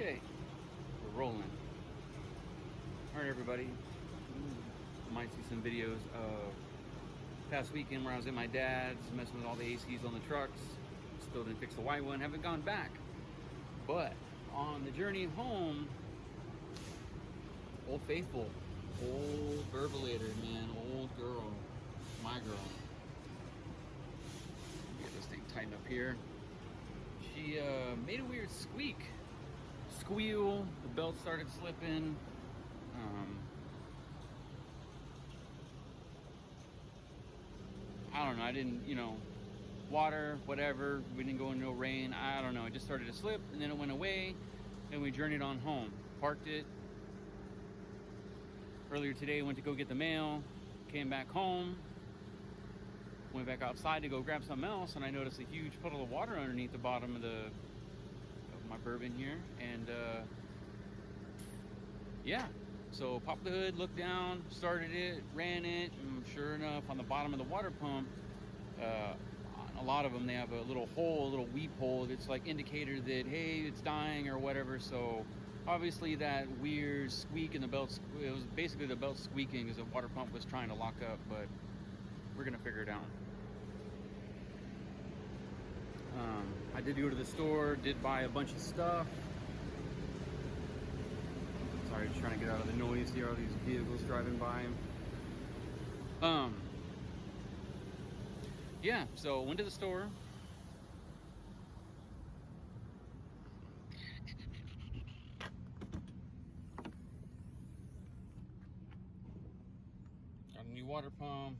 Okay, we're rolling. All right, everybody. You might see some videos of past weekend where I was at my dad's, messing with all the ACs on the trucks. Still didn't fix the white one, haven't gone back. But on the journey home, Old Faithful, old Burbulator, man, old girl, my girl. Get this thing tightened up here. She made a weird squeal. The belt started slipping. I don't know. I didn't, water, whatever. We didn't go into no rain. I don't know. It just started to slip, and then it went away, and we journeyed on home. Parked it. Earlier today, went to go get the mail. Came back home. Went back outside to go grab something else, and I noticed a huge puddle of water underneath the bottom of my Burban here, and yeah. So popped the hood, looked down, started it, ran it, and sure enough, on the bottom of the water pump, a lot of them, they have a little hole, a little weep hole. It's like indicator that, hey, it's dying or whatever. So obviously that weird squeak in the belt, it was basically the belt squeaking as the water pump was trying to lock up, but we're gonna figure it out. I did go to the store, did buy a bunch of stuff. Sorry, just trying to get out of the noise here, all these vehicles driving by. Yeah, so went to the store. Got a new water pump,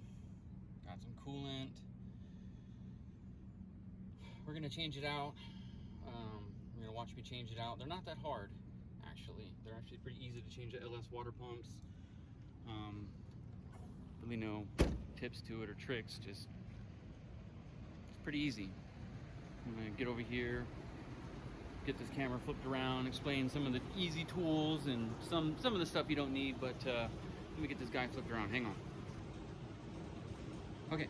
got some coolant. We're gonna change it out. You're gonna watch me change it out. They're not that hard, actually. They're actually pretty easy to change the LS water pumps. Really no tips to it or tricks, just it's pretty easy. I'm gonna get over here, get this camera flipped around, explain some of the easy tools and some of the stuff you don't need, but let me get this guy flipped around. Hang on. Okay,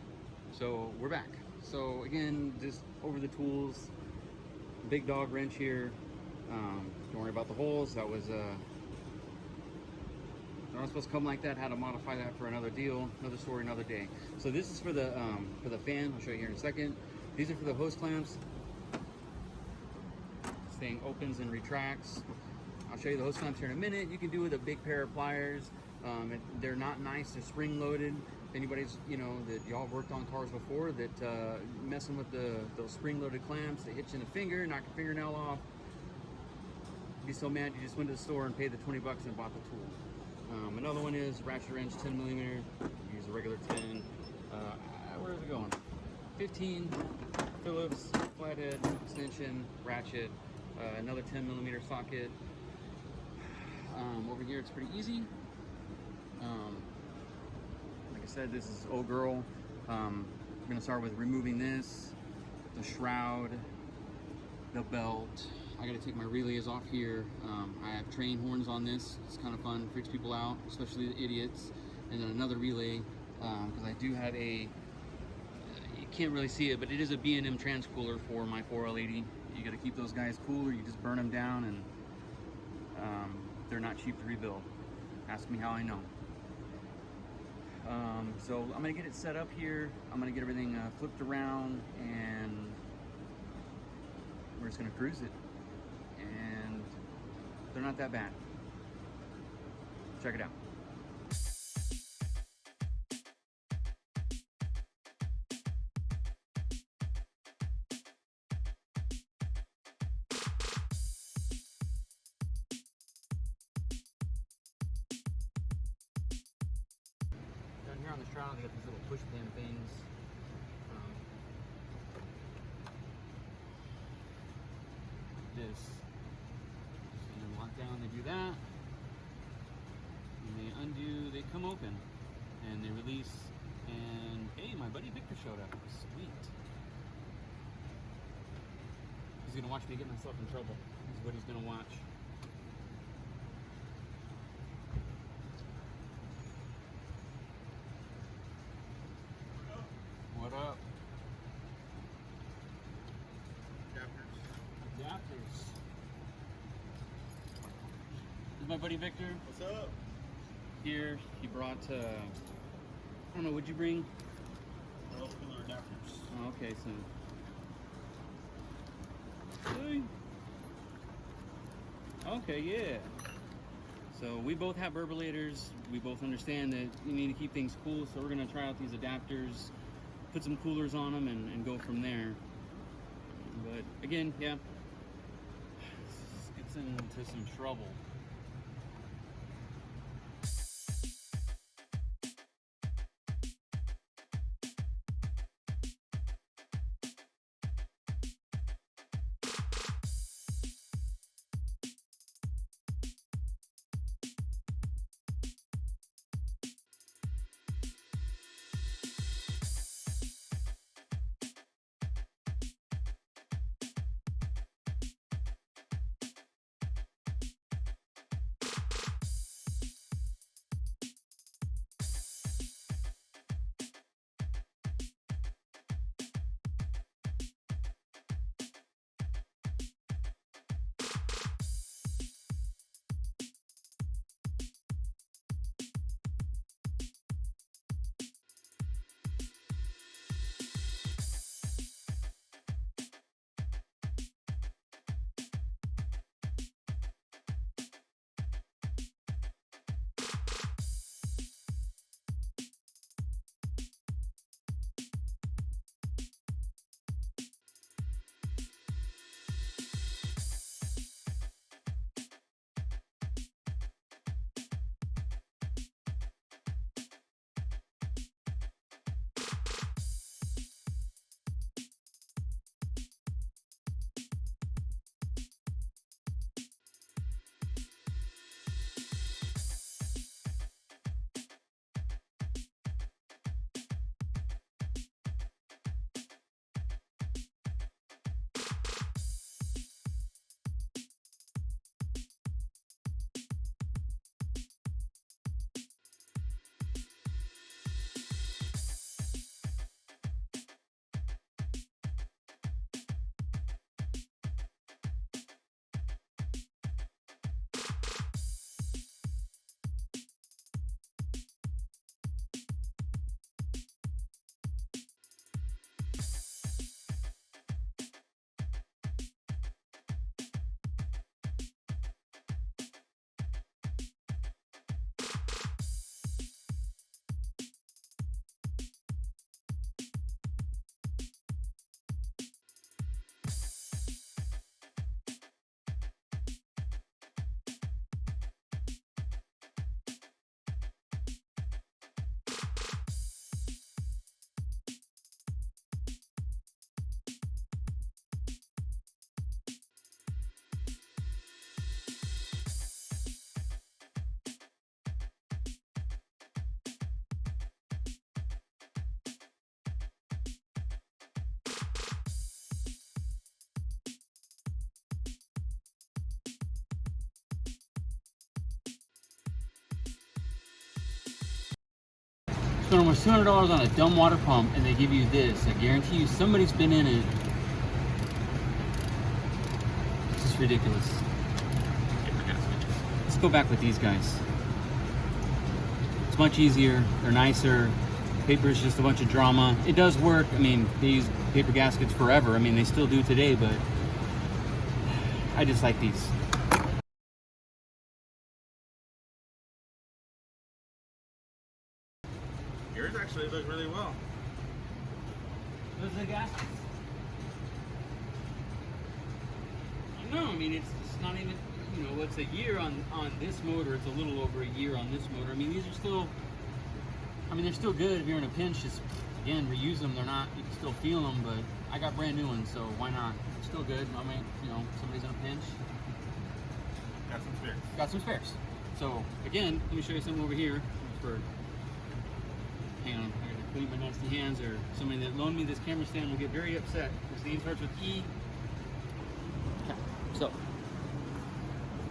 so we're back. So again, just over the tools, big dog wrench here. Don't worry about the holes. That was they're not supposed to come like that. How to modify that for another deal, another story, another day. So this is for the fan. I'll show you here in a second. These are for the hose clamps. This thing opens and retracts. I'll show you the hose clamps here in a minute. You can do it with a big pair of pliers. They're not nice. They're spring loaded. If anybody's, that y'all worked on cars before, that messing with those spring loaded clamps, they hit you in the finger, knock your fingernail off. You'd be so mad you just went to the store and paid the 20 bucks and bought the tool. Another one is ratchet wrench, 10 millimeter. Use a regular 10. Where is it going? 15 Phillips flathead extension ratchet. Another 10 millimeter socket. Over here, it's pretty easy. Like I said, this is old girl. I'm gonna start with removing this, the shroud, the belt. I gotta take my relays off here. I have train horns on this. It's kind of fun, freaks people out, especially the idiots. And then another relay, because I do have you can't really see it, but it is a B&M transcooler for my 4L80. You gotta keep those guys cool or you just burn them down, and they're not cheap to rebuild. Ask me how I know. So I'm gonna get it set up here. I'm gonna get everything flipped around, and we're just gonna cruise it. And they're not that bad. Check it out. Down here on the shroud, they got these little push pin things. This. And then lock down, they do that. And they undo, they come open. And they release. And hey, my buddy Victor showed up. Sweet. He's gonna watch me get myself in trouble. Is what he's gonna watch. What up? Adapters. is my buddy Victor. What's up? Here, he brought, I don't know, what'd you bring? Oil cooler adapters. Oh, okay, so. Okay, yeah. So we both have burbulators. We both understand that you need to keep things cool, so we're gonna try out these adapters, put some coolers on them, and go from there. But again, yeah, this gets into some trouble. Spent almost $200 on a dumb water pump, and they give you this. I guarantee you somebody's been in it. This is ridiculous. Let's go back with these guys. It's much easier, they're nicer. Paper is just a bunch of drama. It does work. I mean, they use paper gaskets forever. I mean, they still do today, but I just like these. Yours actually look really well. Those are the gaskets. No, I mean, it's not even, you know, it's a year on this motor. It's a little over a year on this motor. I mean, these are still, I mean, they're still good if you're in a pinch. Just, again, reuse them. They're not, you can still feel them, but I got brand new ones, so why not? It's still good. I mean, you know, somebody's in a pinch. Got some spares. Got some spares. So, again, let me show you something over here. For, hang on, I gotta clean my nasty hands, or somebody that loaned me this camera stand will get very upset. This name starts with E. Okay, so,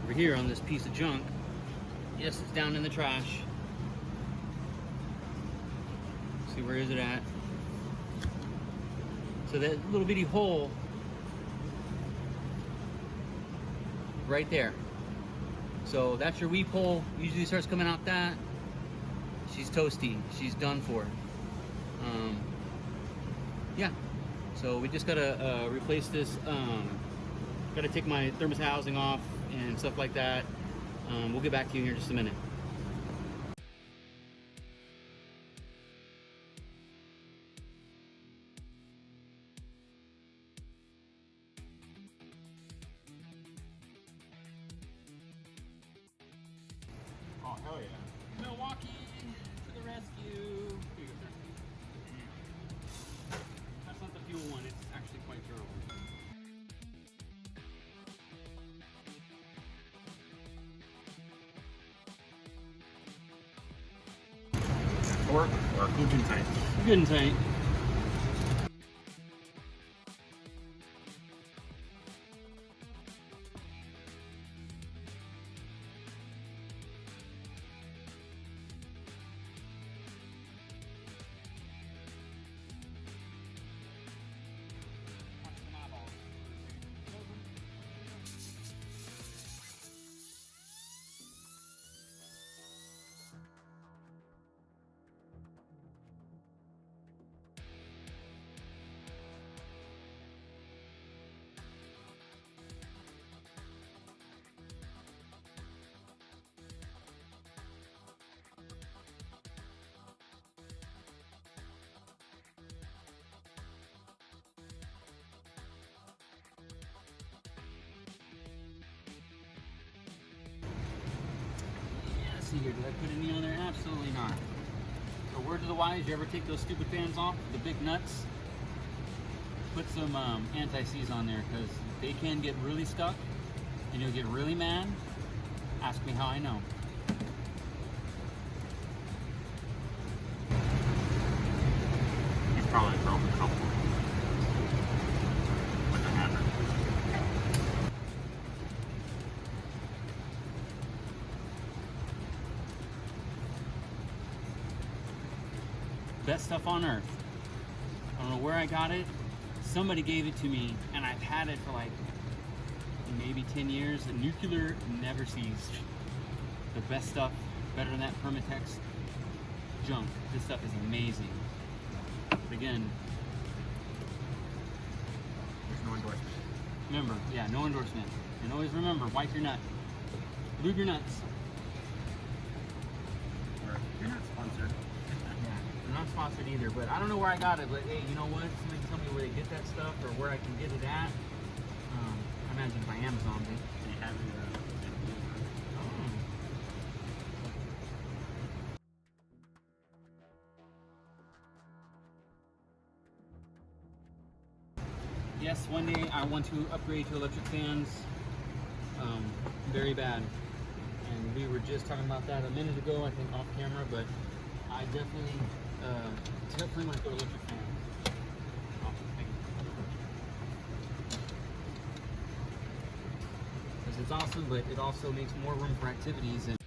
over here on this piece of junk, yes, it's down in the trash. See, where is it at? So that little bitty hole right there. So that's your weep hole. Usually starts coming out that. She's toasty. She's done for. Yeah. So we just gotta replace this. Gotta take my thermos housing off and stuff like that. We'll get back to you here in just a minute. Oh, hell yeah. Milwaukee to the rescue. Here you go, sir. That's not the fuel one. It's actually quite durable. Torque or good and tight? Good and tight. See here, did I put any on there? Absolutely not. So word to the wise, you ever take those stupid fans off, the big nuts? Put some anti-seize on there because they can get really stuck and you'll get really mad. Ask me how I know. He's probably broke a couple with the hammer. Best stuff on earth. I don't know where I got it. Somebody gave it to me and I've had it for like maybe 10 years. The nuclear never ceased. The best stuff, better than that Permatex junk. This stuff is amazing. But again, There's no endorsement. remember, yeah, no endorsement. And always remember, wipe your nut. Lube your nuts. You're not sponsored. Yeah, I'm not sponsored either, but I don't know where I got it. But hey, you know what? Somebody tell me where they get that stuff or where I can get it at. I imagine by Amazon. They have it. Yes, one day I want to upgrade to electric fans. Very bad. And we were just talking about that a minute ago, I think off camera, but I definitely want to go to electric fans. Oh, thank you. Because it's awesome, but it also makes more room for activities. And